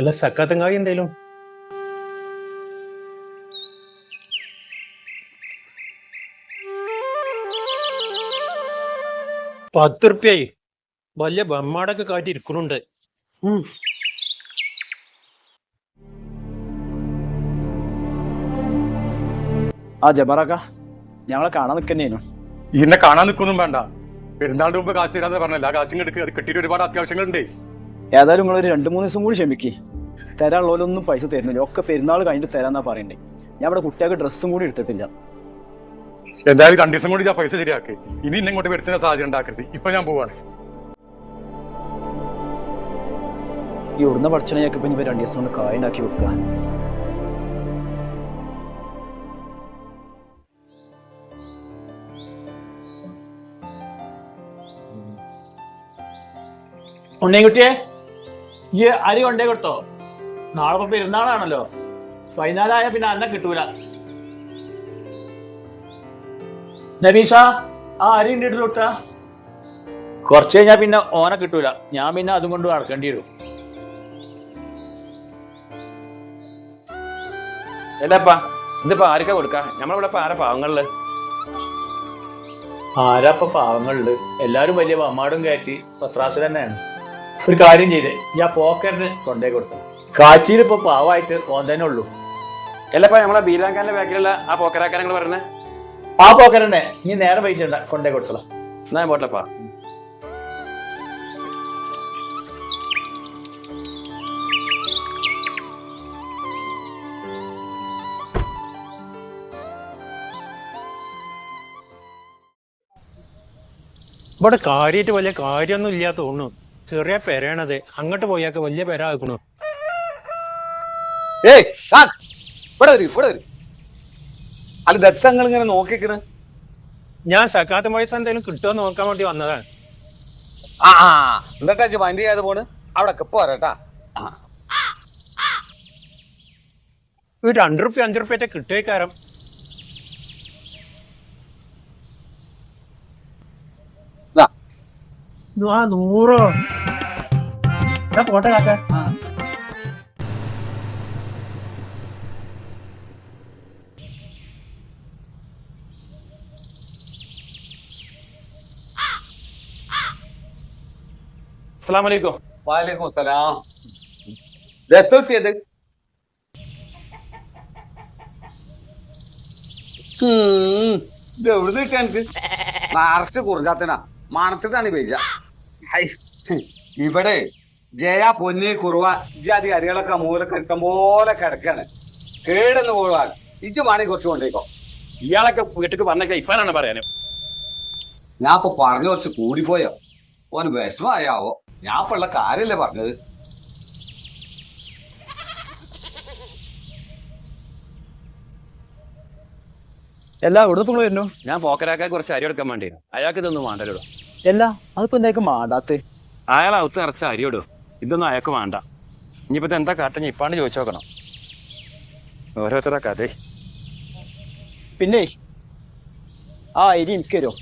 അല്ല സക്കാത്തങ്കായി എന്തേലും 10 റുപ്യായി വലിയ ബമ്മാടൊക്കെ കാറ്റി ഇരിക്കുന്നുണ്ട്. ആ ജബറാക്ക ഞങ്ങളെ കാണാൻ നിൽക്കുന്നേനു. ഇന്നെ കാണാൻ നിൽക്കൊന്നും വേണ്ട. പെരുന്നാളിന് മുമ്പ് കാശ് തരാതെ പറഞ്ഞല്ല. ആ കാശും എടുക്കുക. അത് കിട്ടിയിട്ട് ഒരുപാട് അത്യാവശ്യങ്ങളുണ്ട്. ഏതായാലും നിങ്ങളൊരു 2-3 ദിവസം കൂടി ക്ഷമിക്ക്. തരാനുള്ളവരൊന്നും പൈസ തരുന്നില്ല. ഒക്കെ പെരുന്നാൾ കഴിഞ്ഞിട്ട് തരാന്നാ പറയണ്ടേ. ഞാൻ ഇവിടെ കുട്ടികൾക്ക് ഡ്രസ്സും കൂടി എടുത്തിട്ടില്ല. എന്തായാലും 2 ദിവസം കൂടി ഞാൻ പൈസ ശരിയാക്കി. ഇനി ഇന്നെ ഇങ്ങോട്ട് വരുത്തുന്ന സാഹചര്യം ഉണ്ടാക്കരുത്. ഇപ്പൊ ഞാൻ പോവാണ്. ഈ ഉടനെ പഠിച്ചണയൊക്കെ ഇപ്പൊ ഇവ 2 ദിവസം കൊണ്ട് കായനാക്കി വെക്കുക. ഉണ്ണിക്കുട്ടിയെ ഈ അരി കൊണ്ടേ കിട്ടോ? നാളെ ഇപ്പൊ പെരുന്നാളാണല്ലോ. വൈകുന്നേരമായ പിന്നെ അന്ന കിട്ടൂല. നബീഷ ആ അരി ഉണ്ട് ഇട്ട കുറച്ച് കഴിഞ്ഞാൽ പിന്നെ ഓനെ കിട്ടൂല. ഞാൻ പിന്നെ അതും കൊണ്ട് നടക്കേണ്ടി വരും. എന്താപ്പാ ഇതിപ്പോ ആർക്കാ കൊടുക്ക? നമ്മളിവിടെ ആരാ പാവങ്ങളില്? ആരാപ്പ പാവങ്ങളുണ്ട്? എല്ലാരും വലിയ വമ്മാടും കയറ്റി പത്രാസ് തന്നെയാണ്. ഒരു കാര്യം ചെയ്തേ, ഞാൻ പോക്കറിന് കൊണ്ടേ കൊടുത്തു. കാച്ചിയിൽ ഇപ്പൊ പാവായിട്ട് ഓൻ തന്നെ ഉള്ളൂ. അല്ലപ്പാ നമ്മളെ ബീലാങ്കാന്റെ ബാക്കിലുള്ള ആ പോക്കരാക്കാരങ്ങൾ പറഞ്ഞേ? ആ പോക്കറിനെ നീ നേരെ വൈകിട്ടുണ്ട് കൊണ്ടേ കൊടുത്തല്ലോ. എന്നാ പോട്ടപ്പാ. ഇവിടെ കാര്യമായിട്ട് വലിയ കാര്യമൊന്നും ഇല്ലാത്ത തോന്നുന്നു. ചെറിയ പെരയാണത്. അങ്ങോട്ട് പോയാൽ വലിയ പെര ആക്കണു. അല്ല ദത്തങ്ങൾ ഇങ്ങനെ നോക്കിക്കണ്. ഞാൻ സക്കാത്ത് പൈസ എന്തെങ്കിലും കിട്ടുമോ നോക്കാൻ വേണ്ടി വന്നതാണ്. എന്നിട്ടാ മൈൻഡ് ചെയ്യാതെ പോണ്. അവിടെ പോരാട്ടാ. ഒരു 2 റുപ്യ 5 റുപ്യ കിട്ടുകയാരം. ആ 100 പോട്ടെ കാക്ക. അസ്സലാമു അലൈക്കും. വാലേക്കും സലാം. ഇത് എവിടുന്ന് കിട്ടിയ എനിക്ക് നിറച്ച് കുറുകാത്തനാ മണത്തിട്ടാണ് പേജ. ഇവിടെ ജയ പൊന്നി കുറുവ ഇജാതി അരികളൊക്കെ മൂലക്കരിക്കം പോലെ കിടക്കാണ്. കേടെന്ന് പോകാൻ ഇജ് മണി കുറച്ച് കൊണ്ടേക്കോ. ഇയാളൊക്കെ വീട്ടിക്ക് പറഞ്ഞേക്ക ഇപ്പാനാണ് പറയാനും. ഞാൻ ഇപ്പൊ പറഞ്ഞു കുറച്ച് കൂടിപ്പോയോ? ഓന് വിഷമായാവോ? ഞാൻ ഇപ്പൊ ഉള്ള കാര്യല്ലേ പറഞ്ഞത്. എല്ലാ ഇവിടുന്ന് നിങ്ങൾ വരുന്നു. ഞാൻ പോക്കരാക്ക കുറച്ച് അരി എടുക്കാൻ വേണ്ടി അയാൾക്ക് ഇതൊന്നും വേണ്ടല്ലോ. എല്ലാ അതിപ്പോ എന്തായാലും മാടാത്ത്. അയാൾ അവത്ത് നിറച്ച അരി ഇടും. ഇതൊന്നും അയാൾക്ക് വേണ്ട. ഇനിയിപ്പോ എന്താ കാട്ട ഇപ്പാണ്ട് ചോദിച്ചു നോക്കണം. ഓരോരുത്തരുടെ കഥ. പിന്നെ ആ അരി എനിക്ക് തരുമോ?